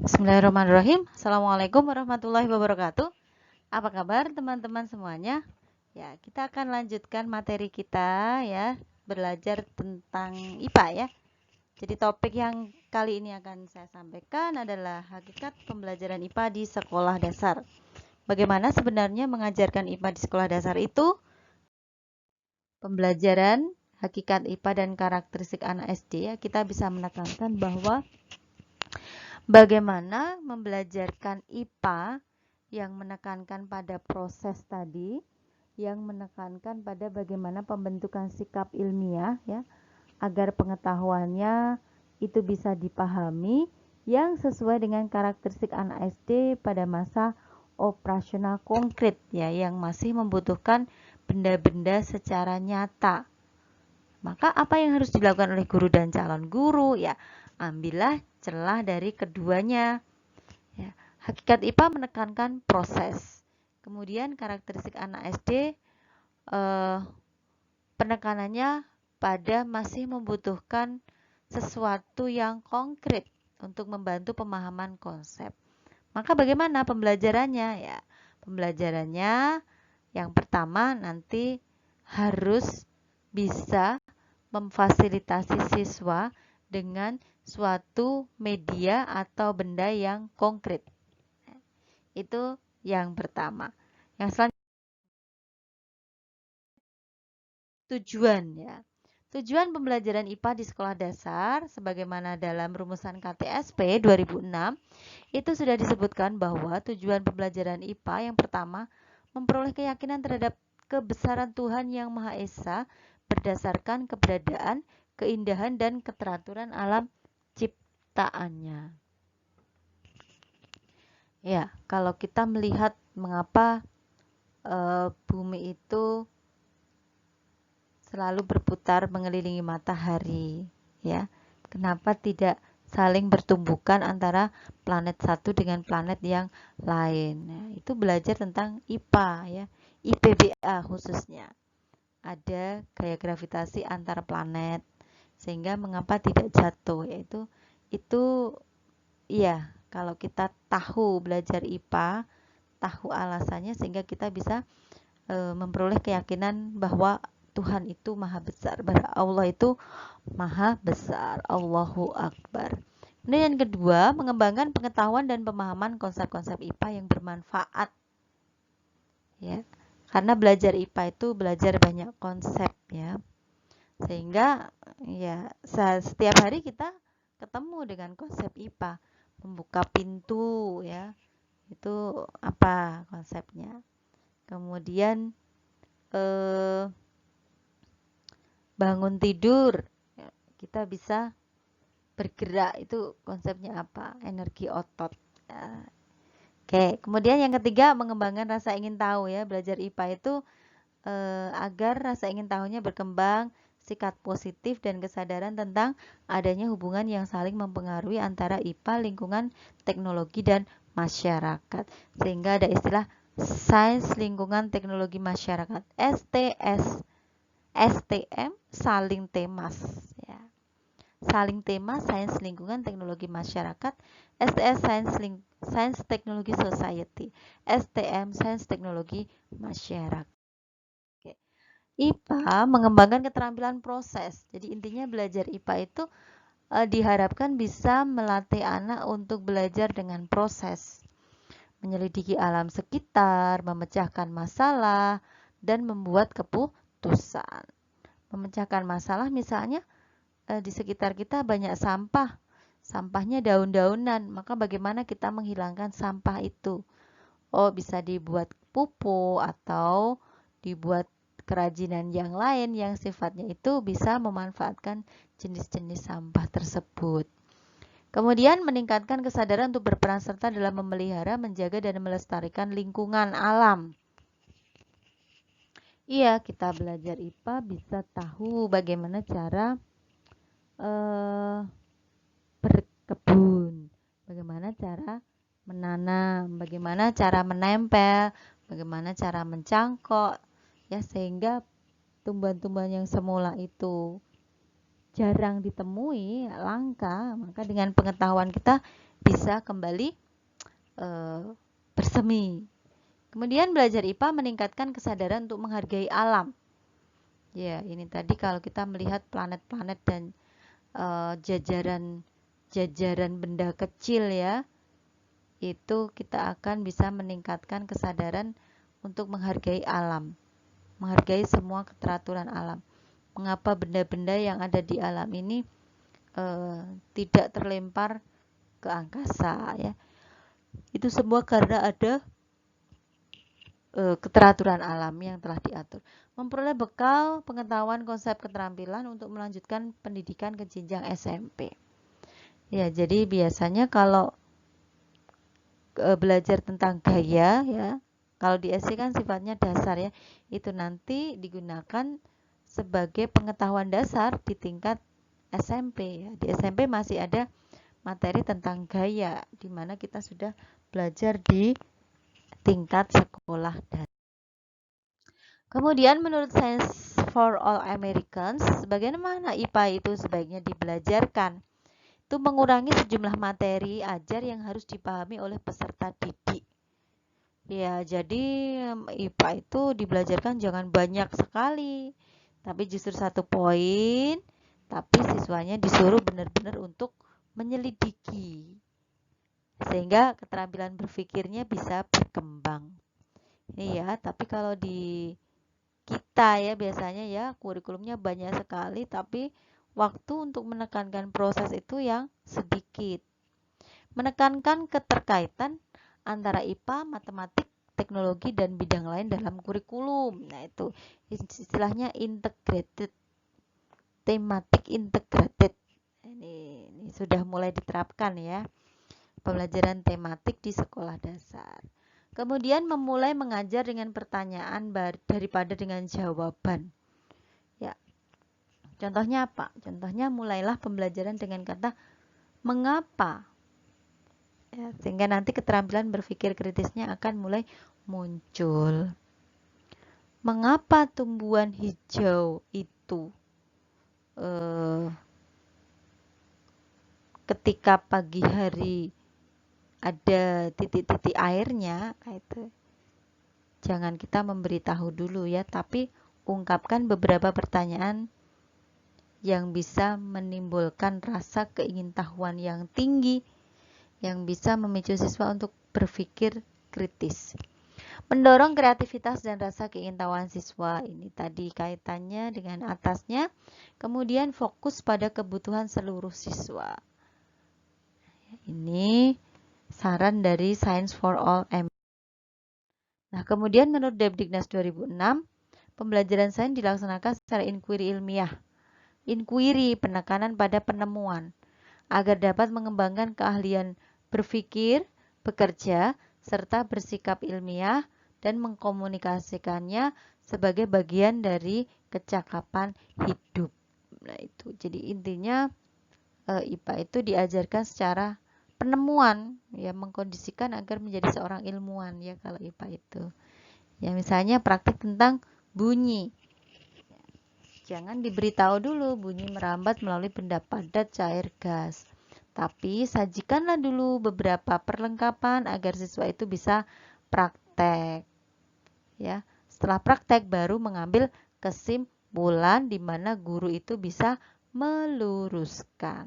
Bismillahirrahmanirrahim. Assalamualaikum warahmatullahi wabarakatuh. Apa kabar teman-teman semuanya? Ya, kita akan lanjutkan materi kita ya, belajar tentang IPA ya. Jadi topik yang kali ini akan saya sampaikan adalah hakikat pembelajaran IPA di sekolah dasar. Bagaimana sebenarnya mengajarkan IPA di sekolah dasar itu? Pembelajaran hakikat IPA dan karakteristik anak SD ya, kita bisa menekankan bahwa bagaimana membelajarkan IPA yang menekankan pada proses tadi, yang menekankan pada bagaimana pembentukan sikap ilmiah ya, agar pengetahuannya itu bisa dipahami yang sesuai dengan karakteristik anak SD pada masa operasional konkret ya, yang masih membutuhkan benda-benda secara nyata. Maka apa yang harus dilakukan oleh guru dan calon guru ya? Ambillah celah dari keduanya. Ya, hakikat IPA menekankan proses. Kemudian karakteristik anak SD penekanannya pada masih membutuhkan sesuatu yang konkret untuk membantu pemahaman konsep. Maka bagaimana pembelajarannya? Ya, pembelajarannya yang pertama nanti harus bisa memfasilitasi siswa dengan suatu media atau benda yang konkret. Itu yang pertama. Yang selanjutnya tujuan ya. Tujuan pembelajaran IPA di sekolah dasar sebagaimana dalam rumusan KTSP 2006 itu sudah disebutkan bahwa tujuan pembelajaran IPA yang pertama memperoleh keyakinan terhadap kebesaran Tuhan Yang Maha Esa berdasarkan keberadaan, keindahan dan keteraturan alam ciptaannya. Ya, kalau kita melihat mengapa bumi itu selalu berputar mengelilingi matahari, ya. Kenapa tidak saling bertumbukan antara planet satu dengan planet yang lain? Nah, itu belajar tentang IPA ya, IPBA khususnya. Ada gaya gravitasi antar planet sehingga mengapa tidak jatuh, yaitu itu iya, kalau kita tahu belajar IPA, tahu alasannya sehingga kita bisa memperoleh keyakinan bahwa Tuhan itu maha besar, bahwa Allah itu maha besar. Allahu Akbar. Kemudian yang kedua, mengembangkan pengetahuan dan pemahaman konsep-konsep IPA yang bermanfaat. Ya, karena belajar IPA itu belajar banyak konsep ya. Sehingga ya setiap hari kita ketemu dengan konsep IPA, membuka pintu ya. Itu apa konsepnya? Kemudian bangun tidur ya, kita bisa bergerak, itu konsepnya apa? Energi otot ya. Oke, kemudian yang ketiga mengembangkan rasa ingin tahu ya. Belajar IPA itu agar rasa ingin tahunya berkembang, sikap positif dan kesadaran tentang adanya hubungan yang saling mempengaruhi antara IPA, lingkungan, teknologi dan masyarakat. Sehingga ada istilah sains lingkungan teknologi masyarakat, STS. STM saling temas ya. Saling tema sains lingkungan teknologi masyarakat, STS sains teknologi society, STM sains teknologi masyarakat. Oke. IPA mengembangkan keterampilan proses. Jadi intinya belajar IPA itu diharapkan bisa melatih anak untuk belajar dengan proses, menyelidiki alam sekitar, memecahkan masalah, dan membuat keputusan. Memecahkan masalah misalnya di sekitar kita banyak sampah, sampahnya daun-daunan, maka bagaimana kita menghilangkan sampah itu? Oh, bisa dibuat pupuk atau dibuat kerajinan yang lain yang sifatnya itu bisa memanfaatkan jenis-jenis sampah tersebut. Kemudian meningkatkan kesadaran untuk berperan serta dalam memelihara, menjaga, dan melestarikan lingkungan alam. Iya, kita belajar IPA bisa tahu bagaimana cara berkebun, bagaimana cara menanam, bagaimana cara menempel, bagaimana cara mencangkok, ya sehingga tumbuhan-tumbuhan yang semula itu jarang ditemui, langka, maka dengan pengetahuan kita bisa kembali bersemi. Kemudian belajar IPA meningkatkan kesadaran untuk menghargai alam. Ya, ini tadi kalau kita melihat planet-planet dan jajaran benda kecil ya, itu kita akan bisa meningkatkan kesadaran untuk menghargai alam, menghargai semua keteraturan alam. Mengapa benda-benda yang ada di alam ini tidak terlempar ke angkasa ya? Itu semua karena ada keteraturan alam yang telah diatur. Memperoleh bekal pengetahuan konsep keterampilan untuk melanjutkan pendidikan ke jenjang SMP. Ya, jadi biasanya kalau belajar tentang gaya ya, kalau di SD kan sifatnya dasar ya, itu nanti digunakan sebagai pengetahuan dasar di tingkat SMP ya. Di SMP masih ada materi tentang gaya, di mana kita sudah belajar di tingkat sekolah dasar. Kemudian menurut Science for All Americans, bagaimana IPA itu sebaiknya dibelajarkan? Itu mengurangi sejumlah materi ajar yang harus dipahami oleh peserta didik. Ya, jadi IPA itu dibelajarkan jangan banyak sekali, tapi justru 1 poin, tapi siswanya disuruh benar-benar untuk menyelidiki, sehingga keterampilan berpikirnya bisa berkembang. Ini ya, tapi kalau di kita ya biasanya ya kurikulumnya banyak sekali, tapi waktu untuk menekankan proses itu yang sedikit. Menekankan keterkaitan antara IPA, matematik, teknologi, dan bidang lain dalam kurikulum. Nah, itu istilahnya integrated, tematik integrated. Ini sudah mulai diterapkan ya, pembelajaran tematik di sekolah dasar. Kemudian memulai mengajar dengan pertanyaan daripada dengan jawaban. Ya. Contohnya apa? Contohnya mulailah pembelajaran dengan kata mengapa. Ya, sehingga nanti keterampilan berpikir kritisnya akan mulai muncul. Mengapa tumbuhan hijau itu ketika pagi hari ada titik-titik airnya, itu jangan kita memberitahu dulu ya, tapi ungkapkan beberapa pertanyaan yang bisa menimbulkan rasa keingintahuan yang tinggi, yang bisa memicu siswa untuk berpikir kritis. Mendorong kreativitas dan rasa keingintahuan siswa, ini tadi kaitannya dengan atasnya. Kemudian fokus pada kebutuhan seluruh siswa. Ini saran dari Science for All. Nah, kemudian menurut Depdiknas 2006, pembelajaran sains dilaksanakan secara inquiry ilmiah. Inquiry, penekanan pada penemuan, agar dapat mengembangkan keahlian berpikir, bekerja, serta bersikap ilmiah dan mengkomunikasikannya sebagai bagian dari kecakapan hidup. Nah, itu. Jadi intinya IPA itu diajarkan secara penemuan, ya, mengkondisikan agar menjadi seorang ilmuwan ya kalau IPA itu. Ya, misalnya praktik tentang bunyi. Jangan diberitahu dulu bunyi merambat melalui benda padat, cair, gas. Tapi sajikanlah dulu beberapa perlengkapan agar siswa itu bisa praktek. Ya, setelah praktek baru mengambil kesimpulan di mana guru itu bisa meluruskan.